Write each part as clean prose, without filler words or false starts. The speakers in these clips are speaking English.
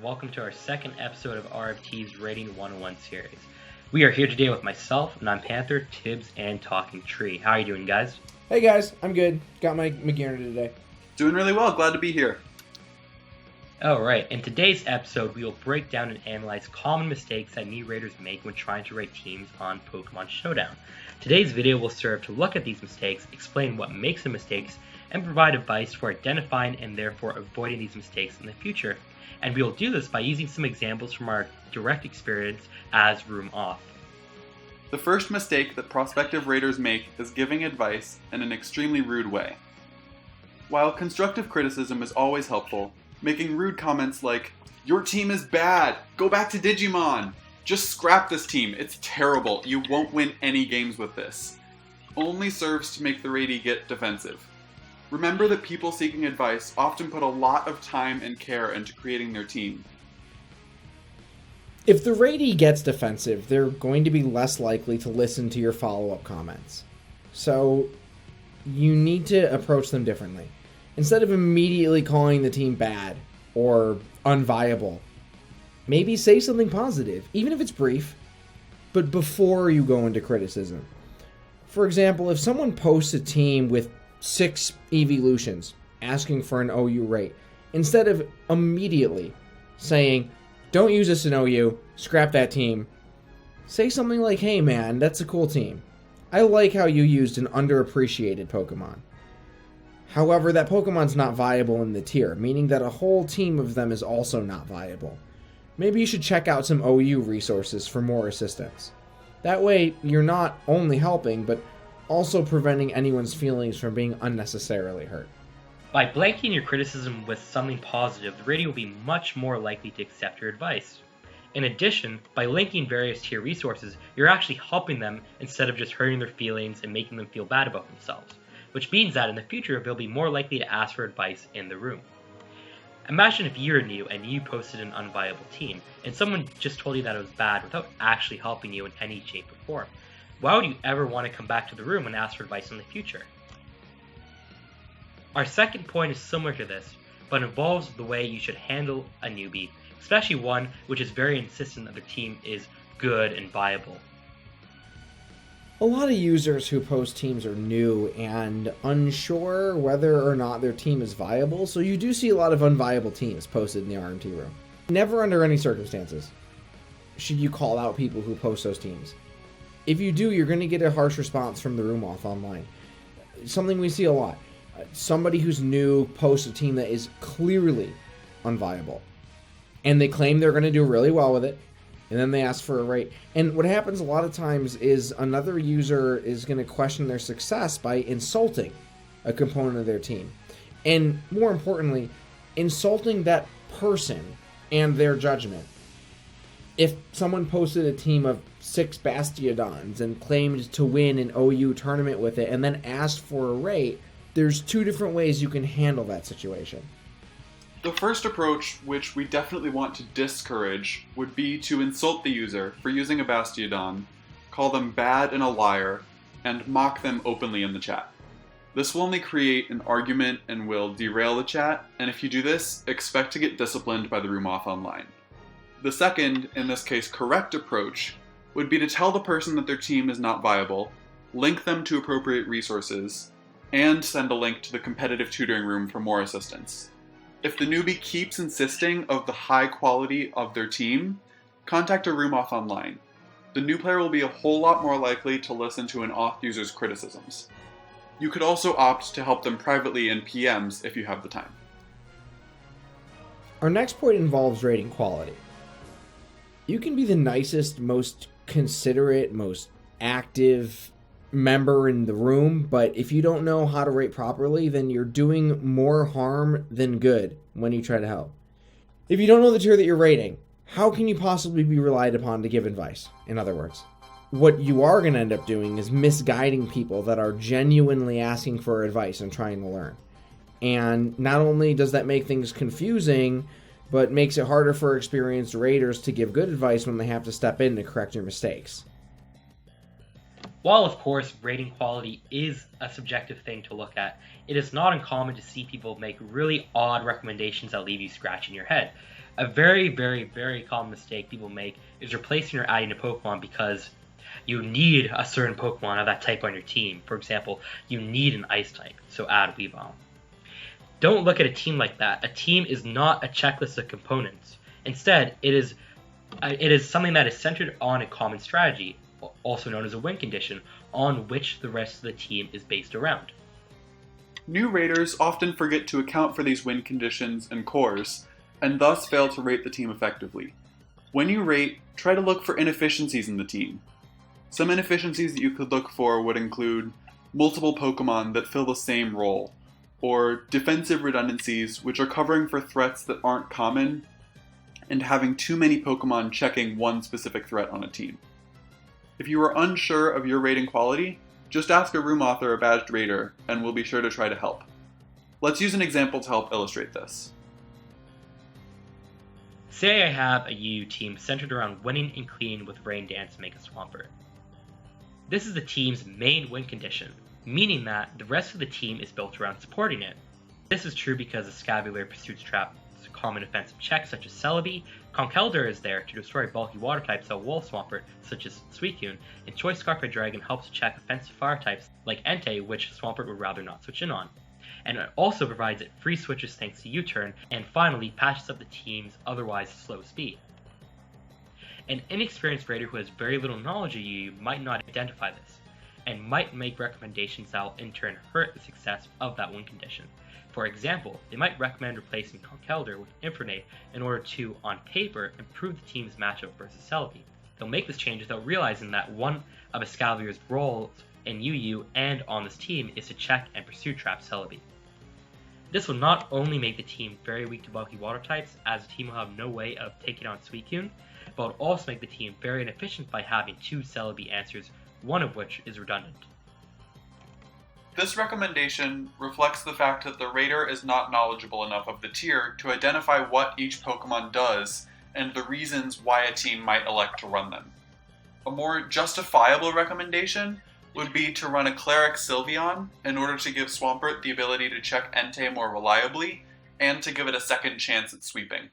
welcome to our second episode of RMT's Rating 101 series. We are here today with myself, and I'm Panther, Tibbz, and Talkingtree. How are you doing, guys? Hey guys, I'm good. Got my McGarner today. Doing really well, glad to be here. Alright, in today's episode, we will break down and analyze common mistakes that new raiders make when trying to rate teams on Pokemon Showdown. Today's video will serve to look at these mistakes, explain what makes the mistakes, and provide advice for identifying and therefore avoiding these mistakes in the future. And we will do this by using some examples from our direct experience as Room Off. The first mistake that prospective raiders make is giving advice in an extremely rude way. While constructive criticism is always helpful, making rude comments like, "Your team is bad, go back to Digimon, just scrap this team, it's terrible, you won't win any games with this," only serves to make the raidee get defensive. Remember that people seeking advice often put a lot of time and care into creating their team. If the raidee gets defensive, they're going to be less likely to listen to your follow-up comments. So you need to approach them differently. Instead of immediately calling the team bad or unviable, maybe say something positive, even if it's brief, but before you go into criticism. For example, if someone posts a team with 6 evolutions asking for an OU rate, instead of immediately saying, "Don't use this in OU, scrap that team," say something like, "Hey man, that's a cool team. I like how you used an underappreciated Pokemon. However, that Pokemon's not viable in the tier, meaning that a whole team of them is also not viable. Maybe you should check out some OU resources for more assistance." That way, you're not only helping, but also preventing anyone's feelings from being unnecessarily hurt. By blanking your criticism with something positive, the raidee will be much more likely to accept your advice. In addition, by linking various tier resources, you're actually helping them instead of just hurting their feelings and making them feel bad about themselves, which means that in the future they'll be more likely to ask for advice in the room. Imagine if you're new and you posted an unviable team, and someone just told you that it was bad without actually helping you in any shape or form. Why would you ever want to come back to the room and ask for advice in the future? Our second point is similar to this, but involves the way you should handle a newbie, especially one which is very insistent that their team is good and viable. A lot of users who post teams are new and unsure whether or not their team is viable, so you do see a lot of unviable teams posted in the RMT room. Never under any circumstances should you call out people who post those teams. If you do, you're going to get a harsh response from the Room Off online. Something we see a lot. Somebody who's new posts a team that is clearly unviable, and they claim they're going to do really well with it, and then they ask for a rate. And what happens a lot of times is another user is going to question their success by insulting a component of their team. And more importantly, insulting that person and their judgment. If someone posted a team of 6 Bastiodons and claimed to win an OU tournament with it and then asked for a rate, there's 2 different ways you can handle that situation. The first approach, which we definitely want to discourage, would be to insult the user for using a Bastiodon, call them bad and a liar, and mock them openly in the chat. This will only create an argument and will derail the chat, and if you do this, expect to get disciplined by the Room Off online. The second, in this case correct approach, would be to tell the person that their team is not viable, link them to appropriate resources, and send a link to the competitive tutoring room for more assistance. If the newbie keeps insisting of the high quality of their team, contact a Room Off online. The new player will be a whole lot more likely to listen to an off user's criticisms. You could also opt to help them privately in PMs if you have the time. Our next point involves rating quality. You can be the nicest, most considerate, most active member in the room, but if you don't know how to rate properly, then you're doing more harm than good when you try to help. If you don't know the tier that you're rating, how can you possibly be relied upon to give advice? In other words, what you are going to end up doing is misguiding people that are genuinely asking for advice and trying to learn. And not only does that make things confusing, but makes it harder for experienced raiders to give good advice when they have to step in to correct your mistakes. While, of course, rating quality is a subjective thing to look at, it is not uncommon to see people make really odd recommendations that leave you scratching your head. A very, very, very common mistake people make is replacing or adding a Pokemon because you need a certain Pokemon of that type on your team. For example, you need an Ice type, so add Weavile. Don't look at a team like that. A team is not a checklist of components. Instead, it is something that is centered on a common strategy, also known as a win condition, on which the rest of the team is based around. New raiders often forget to account for these win conditions and cores, and thus fail to rate the team effectively. When you rate, try to look for inefficiencies in the team. Some inefficiencies that you could look for would include multiple Pokemon that fill the same role, or defensive redundancies which are covering for threats that aren't common, and having too many Pokemon checking one specific threat on a team. If you are unsure of your rating quality, just ask a room author or badged raider, and we'll be sure to try to help. Let's use an example to help illustrate this. Say I have a UU team centered around winning and clean with Rain Dance Mega Swampert. This is the team's main win condition, meaning that the rest of the team is built around supporting it. This is true because the Scavalier pursuits trap common offensive checks such as Celebi, Conkeldurr is there to destroy bulky water types that Wolf Swampert such as Suicune, and Choice Scarf Red Dragon helps to check offensive fire types like Entei, which Swampert would rather not switch in on. And it also provides it free switches thanks to U-Turn, and finally patches up the team's otherwise slow speed. An inexperienced raider who has very little knowledge of UU might not identify this, and might make recommendations that will in turn hurt the success of that win condition. For example, they might recommend replacing Conkeldurr with Infernape in order to, on paper, improve the team's matchup versus Celebi. They'll make this change without realizing that one of Escavalier's roles in UU and on this team is to check and pursue trap Celebi. This will not only make the team very weak to bulky water types, as the team will have no way of taking on Suicune, but will also make the team very inefficient by having two Celebi answers, one of which is redundant. This recommendation reflects the fact that the raider is not knowledgeable enough of the tier to identify what each Pokemon does and the reasons why a team might elect to run them. A more justifiable recommendation would be to run a Cleric Sylveon in order to give Swampert the ability to check Entei more reliably and to give it a second chance at sweeping.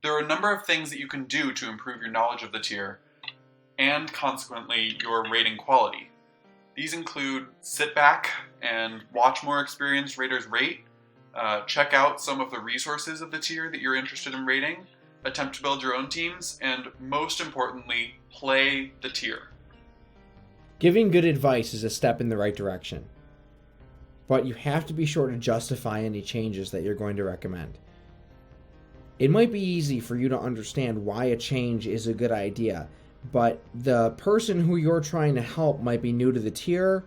There are a number of things that you can do to improve your knowledge of the tier and consequently your rating quality. These include sit back and watch more experienced raiders rate, check out some of the resources of the tier that you're interested in rating, attempt to build your own teams, and most importantly, play the tier. Giving good advice is a step in the right direction, but you have to be sure to justify any changes that you're going to recommend. It might be easy for you to understand why a change is a good idea, but the person who you're trying to help might be new to the tier.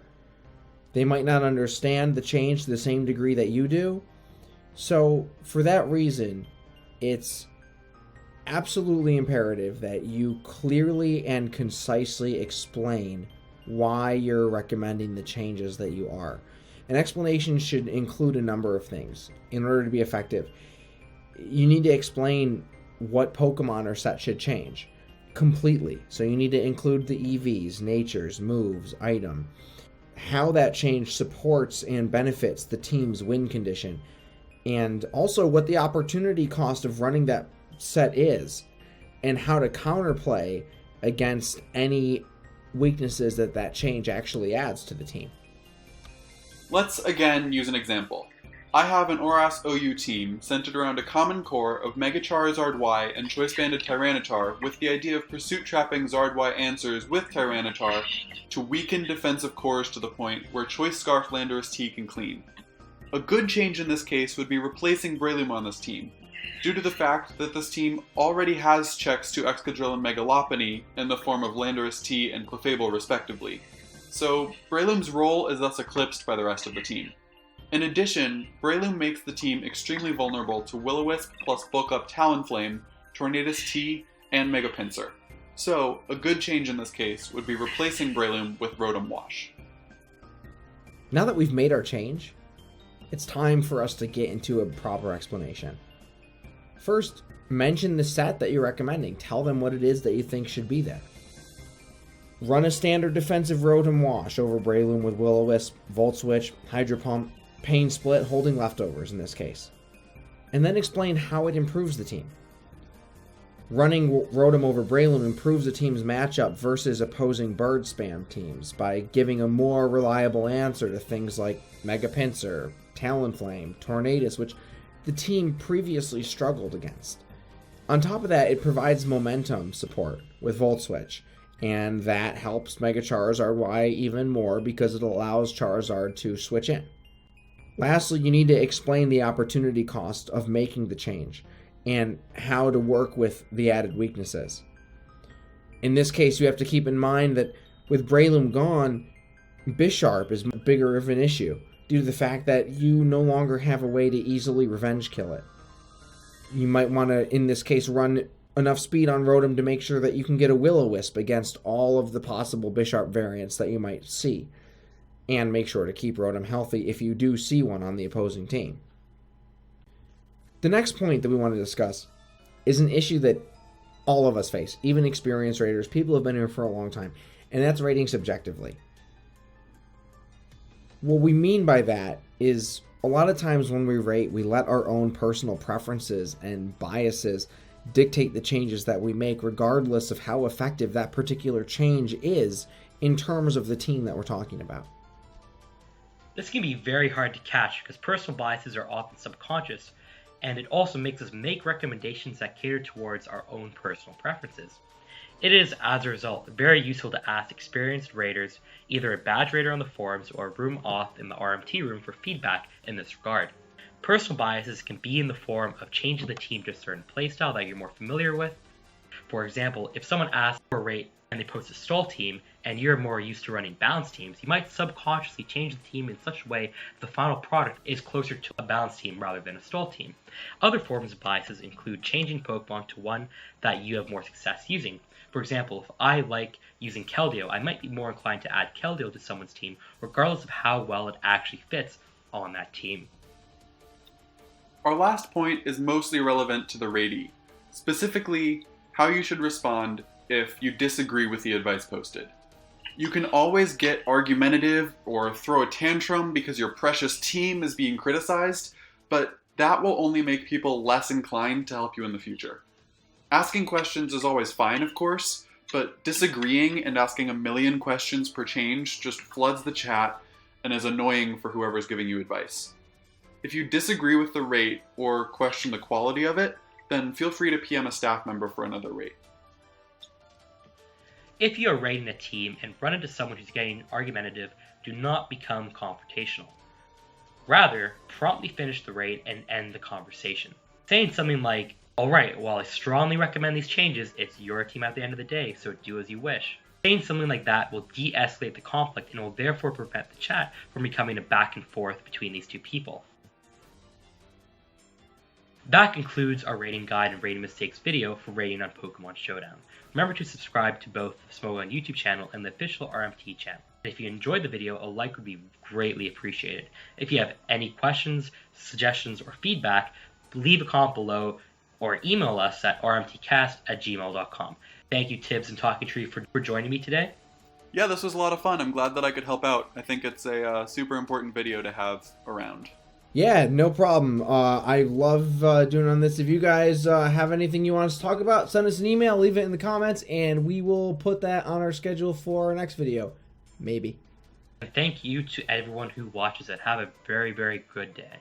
They might not understand the change to the same degree that you do. So, for that reason, it's absolutely imperative that you clearly and concisely explain why you're recommending the changes that you are. An explanation should include a number of things in order to be effective. You need to explain what Pokemon or set should change completely. So you need to include the EVs, natures, moves, item, how that change supports and benefits the team's win condition, and also what the opportunity cost of running that set is, and how to counterplay against any weaknesses that change actually adds to the team. Let's again use an example. I have an Oras OU team centered around a common core of Mega Charizard Y and Choice Banded Tyranitar with the idea of pursuit trapping Zard Y answers with Tyranitar to weaken defensive cores to the point where Choice Scarf Landorus T can clean. A good change in this case would be replacing Breloom on this team, due to the fact that this team already has checks to Excadrill and Megalopony in the form of Landorus T and Clefable respectively, so Breloom's role is thus eclipsed by the rest of the team. In addition, Breloom makes the team extremely vulnerable to Will-O-Wisp plus bulk up Talonflame, Tornadus T, and Mega Pinsir. So, a good change in this case would be replacing Breloom with Rotom Wash. Now that we've made our change, it's time for us to get into a proper explanation. First, mention the set that you're recommending. Tell them what it is that you think should be there. Run a standard defensive Rotom Wash over Breloom with Will-O-Wisp, Volt Switch, Hydro Pump, Pain Split, holding leftovers in this case. And then explain how it improves the team. Running Rotom over Breloom improves the team's matchup versus opposing bird spam teams by giving a more reliable answer to things like Mega Pinsir, Talonflame, Tornadus, which the team previously struggled against. On top of that, it provides momentum support with Volt Switch, and that helps Mega Charizard Y even more because it allows Charizard to switch in. Lastly, you need to explain the opportunity cost of making the change and how to work with the added weaknesses. In this case, you have to keep in mind that with Breloom gone, Bisharp is bigger of an issue due to the fact that you no longer have a way to easily revenge kill it. You might want to, in this case, run enough speed on Rotom to make sure that you can get a Will-O-Wisp against all of the possible Bisharp variants that you might see, and make sure to keep Rotom healthy if you do see one on the opposing team. The next point that we want to discuss is an issue that all of us face, even experienced raters, people who have been here for a long time, and that's rating subjectively. What we mean by that is a lot of times when we rate, we let our own personal preferences and biases dictate the changes that we make, regardless of how effective that particular change is in terms of the team that we're talking about. This can be very hard to catch because personal biases are often subconscious, and it also makes us make recommendations that cater towards our own personal preferences. It is, as a result, very useful to ask experienced raters, either a badge rater on the forums or a room auth in the RMT room for feedback in this regard. Personal biases can be in the form of changing the team to a certain playstyle that you're more familiar with. For example, if someone asks for a rate and they post a stall team, and you're more used to running balanced teams, you might subconsciously change the team in such a way that the final product is closer to a balanced team rather than a stall team. Other forms of biases include changing Pokemon to one that you have more success using. For example, if I like using Keldeo, I might be more inclined to add Keldeo to someone's team, regardless of how well it actually fits on that team. Our last point is mostly relevant to the Ratee, specifically how you should respond if you disagree with the advice posted. You can always get argumentative or throw a tantrum because your precious team is being criticized, but that will only make people less inclined to help you in the future. Asking questions is always fine, of course, but disagreeing and asking a million questions per change just floods the chat and is annoying for whoever's giving you advice. If you disagree with the rate or question the quality of it, then feel free to PM a staff member for another rate. If you are rating a team and run into someone who's getting argumentative, do not become confrontational. Rather, promptly finish the rate and end the conversation. Saying something like, "Alright, well I strongly recommend these changes, it's your team at the end of the day, so do as you wish." Saying something like that will de-escalate the conflict and will therefore prevent the chat from becoming a back and forth between these two people. That concludes our rating guide and rating mistakes video for rating on Pokemon Showdown. Remember to subscribe to both the Smogon YouTube channel and the official RMT channel. If you enjoyed the video, a like would be greatly appreciated. If you have any questions, suggestions, or feedback, leave a comment below or email us at rmtcast@gmail.com. Thank you, Tibbz and Talkingtree, for joining me today. Yeah, this was a lot of fun. I'm glad that I could help out. I think it's a super important video to have around. Yeah, no problem. I love doing on this. If you guys have anything you want us to talk about, send us an email, leave it in the comments, and we will put that on our schedule for our next video. Maybe. And thank you to everyone who watches it. Have a very, very good day.